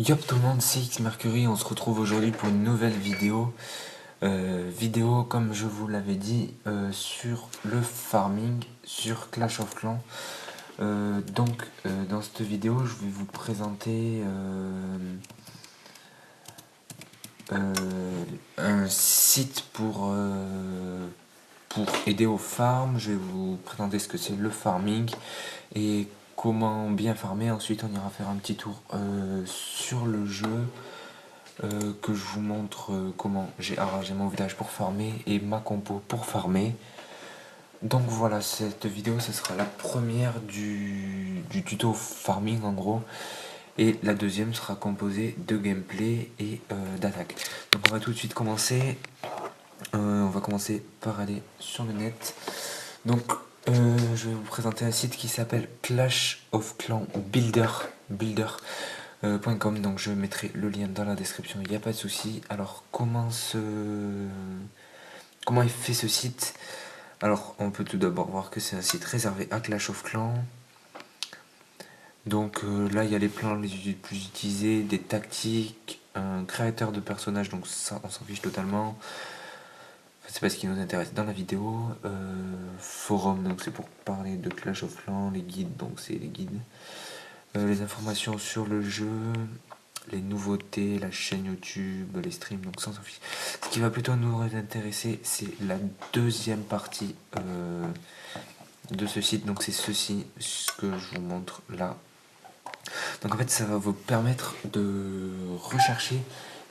Yop tout le monde, c'est X Mercury, on se retrouve aujourd'hui pour une nouvelle vidéo. Vidéo comme je vous l'avais dit sur le farming, sur Clash of Clans. Dans cette vidéo je vais vous présenter un site pour aider aux farms. Je vais vous présenter ce que c'est le farming et comment bien farmer. Ensuite on ira faire un petit tour sur le jeu, que je vous montre comment j'ai arrangé mon village pour farmer et ma compo pour farmer. Donc voilà, cette vidéo ce sera la première du tuto farming en gros, et la deuxième sera composée de gameplay et d'attaque. Donc on va tout de suite commencer. On va commencer par aller sur le net. Donc je vais vous présenter un site qui s'appelle Clash of Clans Builder.com. Donc je mettrai le lien dans la description, il n'y a pas de souci. Alors comment est fait ce site? Alors on peut tout d'abord voir que c'est un site réservé à Clash of Clans. Donc là il y a les plans les plus utilisés, des tactiques, un créateur de personnages, donc ça on s'en fiche totalement. C'est pas ce qui nous intéresse dans la vidéo. Forum, donc c'est pour parler de Clash of Clans. Les guides, donc c'est les guides. Les informations sur le jeu, les nouveautés, la chaîne YouTube, les streams, donc sans s'en fiche. Ce qui va plutôt nous intéresser, c'est la deuxième partie de ce site. Donc c'est ceci, ce que je vous montre là. Donc en fait ça va vous permettre de rechercher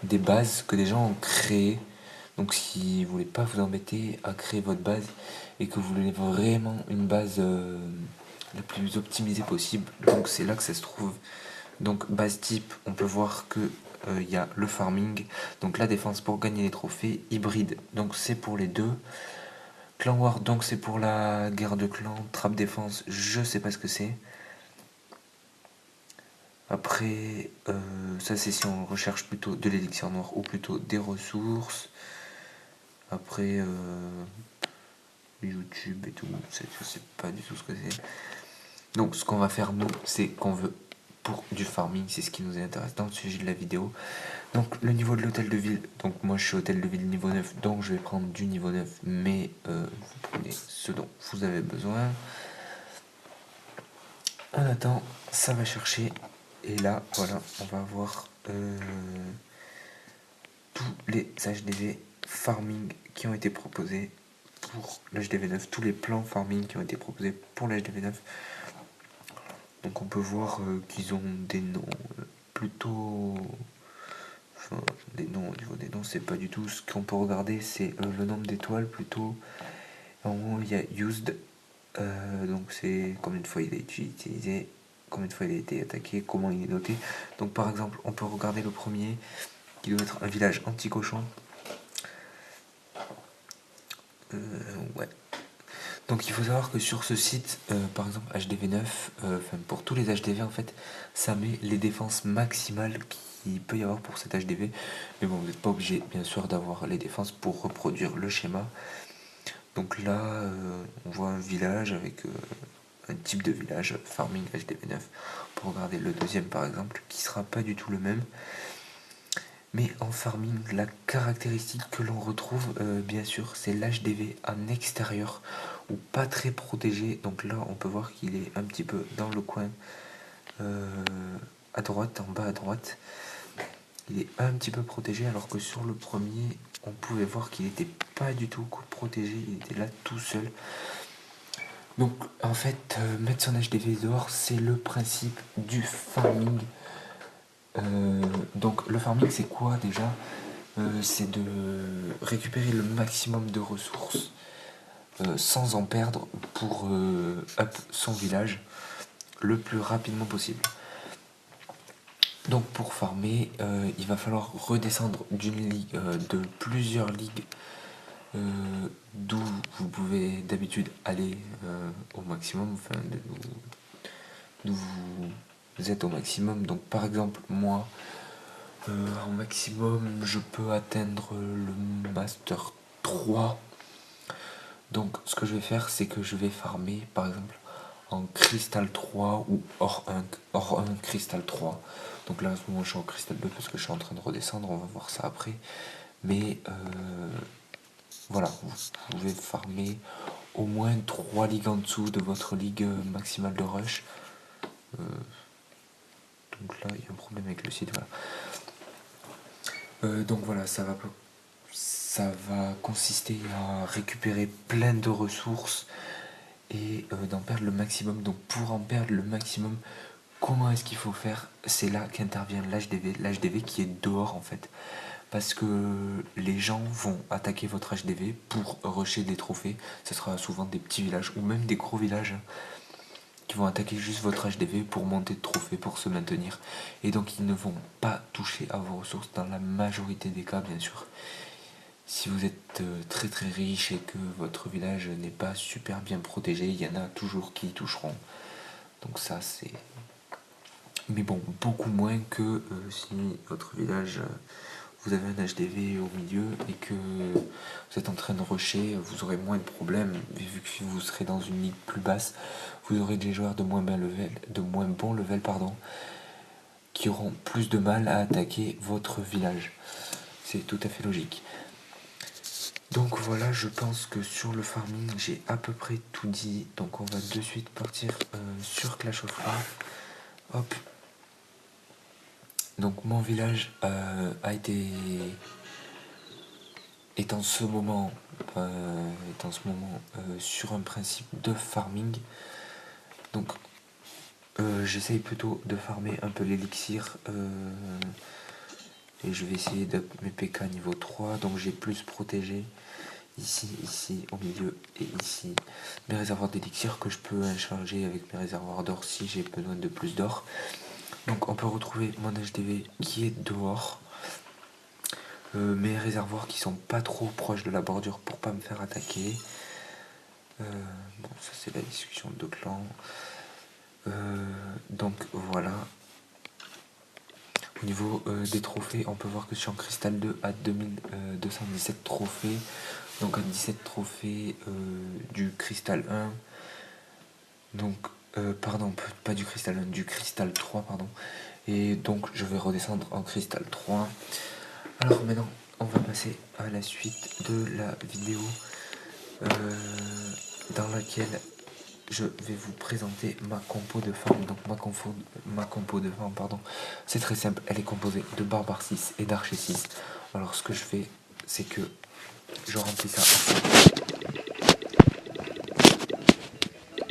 des bases que des gens ont créées. Donc si vous voulez pas vous embêter à créer votre base et que vous voulez vraiment une base la plus optimisée possible, donc c'est là que ça se trouve. Donc base type, on peut voir que y a le farming, donc la défense pour gagner les trophées, hybride, donc c'est pour les deux. Clan War, donc c'est pour la guerre de clans, trap défense, je sais pas ce que c'est. Après, ça c'est si on recherche plutôt de l'élixir noir ou plutôt des ressources. Après, YouTube et tout, je sais pas du tout ce que c'est. Donc ce qu'on va faire nous, c'est qu'on veut pour du farming, c'est ce qui nous intéresse dans le sujet de la vidéo. Donc le niveau de l'hôtel de ville, donc moi je suis hôtel de ville niveau 9, donc je vais prendre du niveau 9, mais vous prenez ce dont vous avez besoin. On attend, ça va chercher, et là voilà, on va avoir tous les HDV farming qui ont été proposés pour l'HDV9, tous les plans farming qui ont été proposés pour l'HDV9. Donc on peut voir qu'ils ont des noms plutôt... Enfin, des noms, au niveau des noms, c'est pas du tout ce qu'on peut regarder, c'est le nombre d'étoiles plutôt. En haut, il y a used, donc c'est combien de fois il a été utilisé, combien de fois il a été attaqué, comment il est noté. Donc par exemple, on peut regarder le premier, qui doit être un village anti-cochon. Ouais. Donc il faut savoir que sur ce site, par exemple HDV9, pour tous les HDV en fait, ça met les défenses maximales qu'il peut y avoir pour cet HDV. Mais bon, vous n'êtes pas obligé bien sûr d'avoir les défenses pour reproduire le schéma. Donc là, on voit un village avec un type de village, farming HDV9. Pour regarder le deuxième par exemple, qui sera pas du tout le même. Mais en farming, la caractéristique que l'on retrouve, bien sûr, c'est l'HDV en extérieur, ou pas très protégé. Donc là, on peut voir qu'il est un petit peu dans le coin à droite, en bas à droite. Il est un petit peu protégé, alors que sur le premier, on pouvait voir qu'il n'était pas du tout protégé, il était là tout seul. Donc en fait, mettre son HDV dehors, c'est le principe du farming. Donc le farming c'est quoi déjà? C'est de récupérer le maximum de ressources sans en perdre pour up son village le plus rapidement possible. Donc pour farmer, il va falloir redescendre d'une ligue, de plusieurs ligues, d'où vous pouvez d'habitude aller au maximum, enfin d'où vous êtes au maximum. Donc par exemple moi, en maximum je peux atteindre le master 3. Donc ce que je vais faire, c'est que je vais farmer par exemple en cristal 3 ou hors 1 cristal 3. Donc là, en ce moment, je suis en cristal 2 parce que je suis en train de redescendre. On va voir ça après. Mais voilà, vous pouvez farmer au moins 3 ligues en dessous de votre ligue maximale de rush. Donc là, il y a un problème avec le site. Voilà. Donc voilà, ça va consister à récupérer plein de ressources et d'en perdre le maximum. Donc pour en perdre le maximum, comment est-ce qu'il faut faire? C'est là qu'intervient l'HDV, l'HDV qui est dehors en fait. Parce que les gens vont attaquer votre HDV pour rusher des trophées. Ce sera souvent des petits villages ou même des gros villages qui vont attaquer juste votre HDV pour monter de trophées, pour se maintenir. Et donc ils ne vont pas toucher à vos ressources dans la majorité des cas, bien sûr. Si vous êtes très très riche et que votre village n'est pas super bien protégé, il y en a toujours qui y toucheront. Donc ça c'est... Mais bon, beaucoup moins que si votre village, vous avez un HDV au milieu et que vous êtes en train de rusher, vous aurez moins de problèmes. Vu que vous serez dans une ligue plus basse, vous aurez des joueurs de moins bon level, qui auront plus de mal à attaquer votre village. C'est tout à fait logique. Donc voilà, je pense que sur le farming, j'ai à peu près tout dit. Donc on va de suite partir sur Clash of Clans. Hop. Donc mon village est en ce moment sur un principe de farming. Donc j'essaye plutôt de farmer un peu l'élixir. Et je vais essayer de mes PK niveau 3. Donc j'ai plus protégé. Ici, au milieu et ici. Mes réservoirs d'élixir que je peux charger avec mes réservoirs d'or si j'ai besoin de plus d'or. Donc on peut retrouver mon HDV qui est dehors. Mes réservoirs qui sont pas trop proches de la bordure pour pas me faire attaquer. Bon, ça c'est la discussion de clan. Donc voilà. Au niveau des trophées, on peut voir que je suis en cristal 2 à 2217 trophées. Donc à 17 trophées du cristal 1. Donc, pardon, pas du cristal 1, du cristal 3, pardon. Et donc je vais redescendre en cristal 3. Alors maintenant, on va passer à la suite de la vidéo dans laquelle je vais vous présenter ma compo de farm. Donc ma compo de farm, pardon, c'est très simple. Elle est composée de barbare 6 et d'archer 6. Alors ce que je fais, c'est que je remplis ça à fond.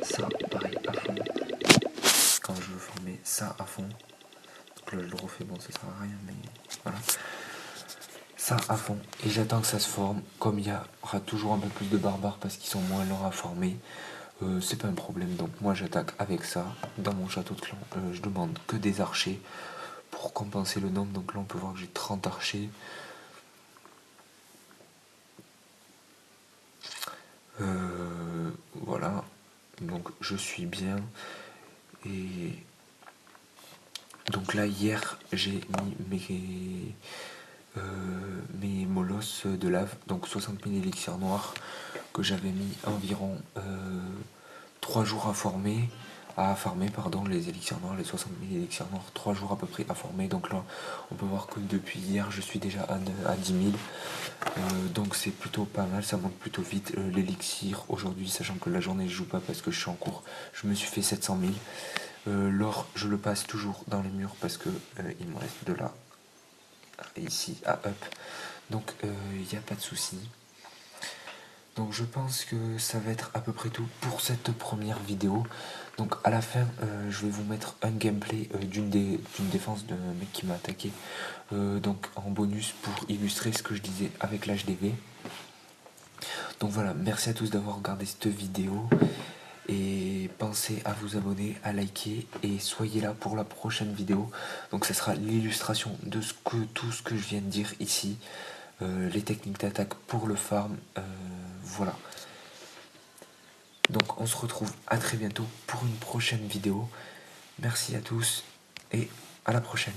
Ça, pareil, à fond. Quand je veux former ça à fond. Donc là, je le refais, bon, ça sert à rien, mais voilà. Ça à fond. Et j'attends que ça se forme. Comme il y aura toujours un peu plus de barbares parce qu'ils sont moins lents à former. C'est pas un problème, donc moi j'attaque avec ça. Dans mon château de clan, je demande que des archers pour compenser le nombre. Donc là on peut voir que j'ai 30 archers. Voilà, donc je suis bien. Et donc là hier j'ai mis mes molosses de lave, donc 60 000 élixirs noirs que j'avais mis environ 3 jours à farmer, les élixirs noirs, les 60 000 élixirs noirs, 3 jours à peu près à former. Donc là on peut voir que depuis hier je suis déjà à 10 000, donc c'est plutôt pas mal, ça monte plutôt vite. L'élixir aujourd'hui, sachant que la journée je joue pas parce que je suis en cours, je me suis fait 700 000. L'or je le passe toujours dans les murs parce que il me reste de là ici à up, donc il n'y a pas de souci. Donc je pense que ça va être à peu près tout pour cette première vidéo. Donc à la fin je vais vous mettre un gameplay d'une défense d'un mec qui m'a attaqué, donc en bonus pour illustrer ce que je disais avec l'HDV. Donc voilà, merci à tous d'avoir regardé cette vidéo. Et pensez à vous abonner, à liker et soyez là pour la prochaine vidéo. Donc ça sera l'illustration de tout ce que je viens de dire ici. Les techniques d'attaque pour le farm. Voilà. Donc on se retrouve à très bientôt pour une prochaine vidéo. Merci à tous et à la prochaine.